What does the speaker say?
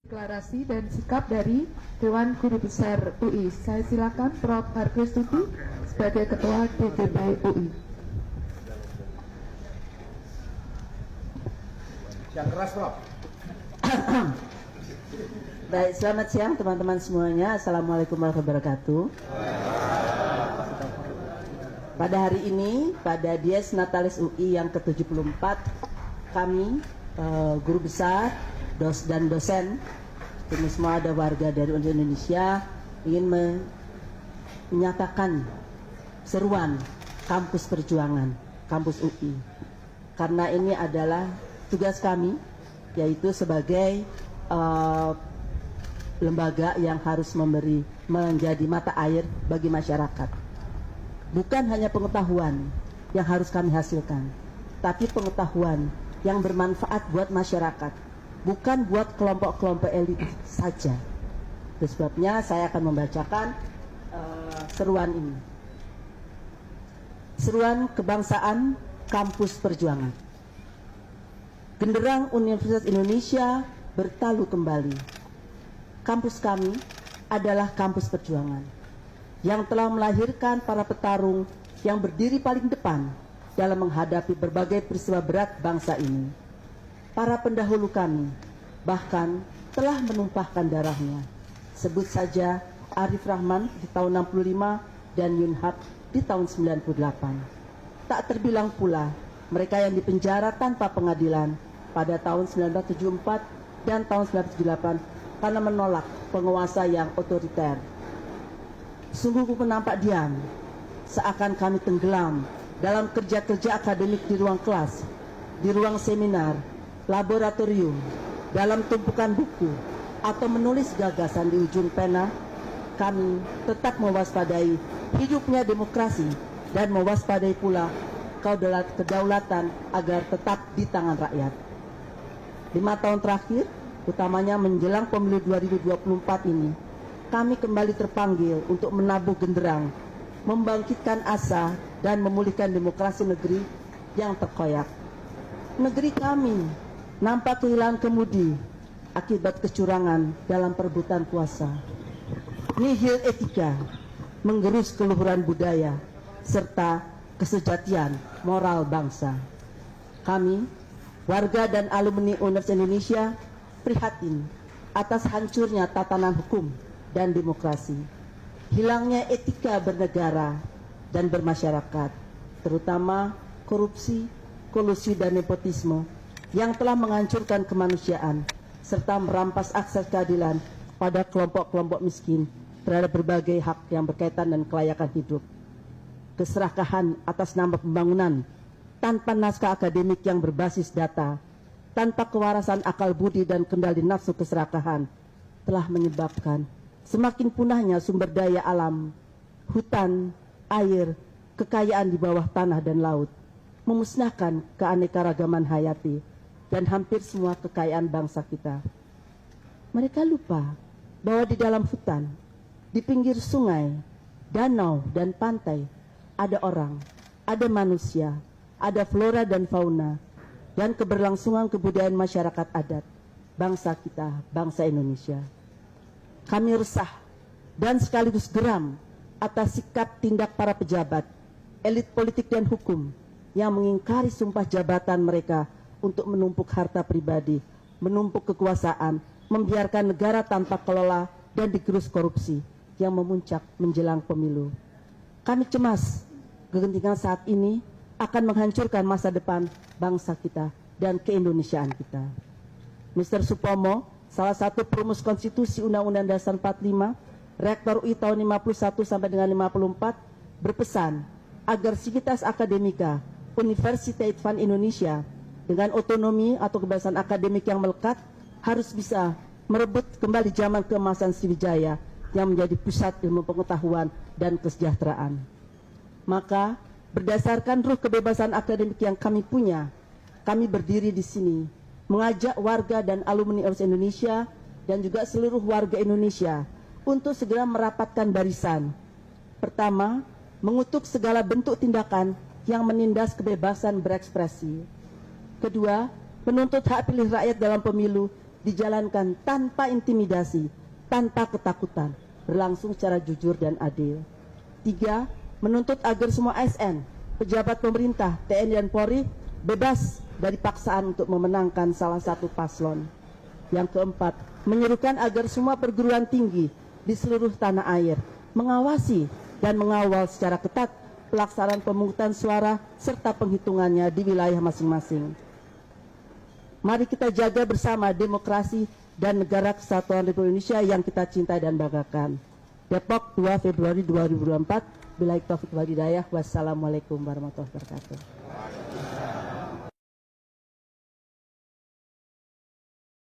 Deklarasi dan sikap dari Dewan Guru Besar UI. Saya silakan Prof. Hargestuti sebagai Ketua DGB UI. Yang keras, Prof. Baik, selamat siang teman-teman semuanya. Assalamualaikum warahmatullahi wabarakatuh. Pada hari ini, pada Dies Natalis UI yang ke-74, kami, guru besar, dan dosen, ini semua ada warga dari Indonesia, ingin menyatakan seruan kampus perjuangan, kampus UI. Karena ini adalah tugas kami, yaitu sebagai lembaga yang harus menjadi mata air bagi masyarakat. Bukan hanya pengetahuan yang harus kami hasilkan, tapi pengetahuan yang bermanfaat buat masyarakat, bukan buat kelompok-kelompok elit saja. Itu sebabnya saya akan membacakan seruan ini. Seruan kebangsaan kampus perjuangan. Genderang Universitas Indonesia bertalu kembali. Kampus kami adalah kampus perjuangan yang telah melahirkan para petarung yang berdiri paling depan dalam menghadapi berbagai peristiwa berat bangsa ini. Para pendahulu kami bahkan telah menumpahkan darahnya. Sebut saja Arif Rahman di tahun 65 dan Yunhab di tahun 98. Tak terbilang pula mereka yang dipenjara tanpa pengadilan pada tahun 1974 dan tahun 1978 karena menolak penguasa yang otoriter. Sungguh menampak diam, seakan kami tenggelam dalam kerja-kerja akademik di ruang kelas, di ruang seminar, laboratorium, dalam tumpukan buku, atau menulis gagasan di ujung pena. Kami tetap mewaspadai hidupnya demokrasi dan mewaspadai pula kedaulatan agar tetap di tangan rakyat. 5 tahun terakhir, utamanya menjelang pemilu 2024 ini, kami kembali terpanggil untuk menabuh genderang, membangkitkan asa dan memulihkan demokrasi negeri yang terkoyak. Negeri kami nampak kehilangan kemudi akibat kecurangan dalam perebutan kuasa. Nihil etika, menggerus keluhuran budaya, serta kesejatian moral bangsa. Kami, warga dan alumni Universitas Indonesia, prihatin atas hancurnya tatanan hukum dan demokrasi, hilangnya etika bernegara dan bermasyarakat, terutama korupsi, kolusi dan nepotisme yang telah menghancurkan kemanusiaan serta merampas akses keadilan pada kelompok-kelompok miskin terhadap berbagai hak yang berkaitan dengan kelayakan hidup. Keserakahan atas nama pembangunan tanpa naskah akademik yang berbasis data, tanpa kewarasan akal budi dan kendali nafsu keserakahan telah menyebabkan semakin punahnya sumber daya alam, hutan, air, kekayaan di bawah tanah dan laut, memusnahkan keanekaragaman hayati dan hampir semua kekayaan bangsa kita. Mereka lupa bahwa di dalam hutan, di pinggir sungai, danau, dan pantai ada orang, ada manusia, ada flora dan fauna, dan keberlangsungan kebudayaan masyarakat adat bangsa kita, bangsa Indonesia. Kami resah dan sekaligus geram atas sikap tindak para pejabat, elit politik dan hukum yang mengingkari sumpah jabatan mereka untuk menumpuk harta pribadi, menumpuk kekuasaan, membiarkan negara tanpa kelola dan digerus korupsi yang memuncak menjelang pemilu. Kami cemas kegentingan saat ini akan menghancurkan masa depan bangsa kita dan keindonesiaan kita. Mr. Supomo, salah satu perumus konstitusi Undang-Undang Dasar 45, Rektor UI tahun 51 sampai dengan 54, berpesan agar Sivitas Akademika Universitas Islam Indonesia dengan otonomi atau kebebasan akademik yang melekat harus bisa merebut kembali zaman keemasan Sriwijaya yang menjadi pusat ilmu pengetahuan dan kesejahteraan. Maka berdasarkan ruh kebebasan akademik yang kami punya, kami berdiri di sini mengajak warga dan alumni Universitas Indonesia dan juga seluruh warga Indonesia untuk segera merapatkan barisan. Pertama, mengutuk segala bentuk tindakan yang menindas kebebasan berekspresi. Kedua, menuntut hak pilih rakyat dalam pemilu dijalankan tanpa intimidasi, tanpa ketakutan, berlangsung secara jujur dan adil. 3. Menuntut agar semua ASN, pejabat pemerintah, TNI dan Polri bebas dari paksaan untuk memenangkan salah satu paslon. Yang keempat, menyerukan agar semua perguruan tinggi di seluruh tanah air mengawasi dan mengawal secara ketat pelaksanaan pemungutan suara serta penghitungannya di wilayah masing-masing. Mari kita jaga bersama demokrasi dan negara kesatuan Republik Indonesia yang kita cintai dan banggakan. Depok, 2 Februari 2024. Billahi taufiq wal hidayah. Wassalamualaikum warahmatullahi wabarakatuh.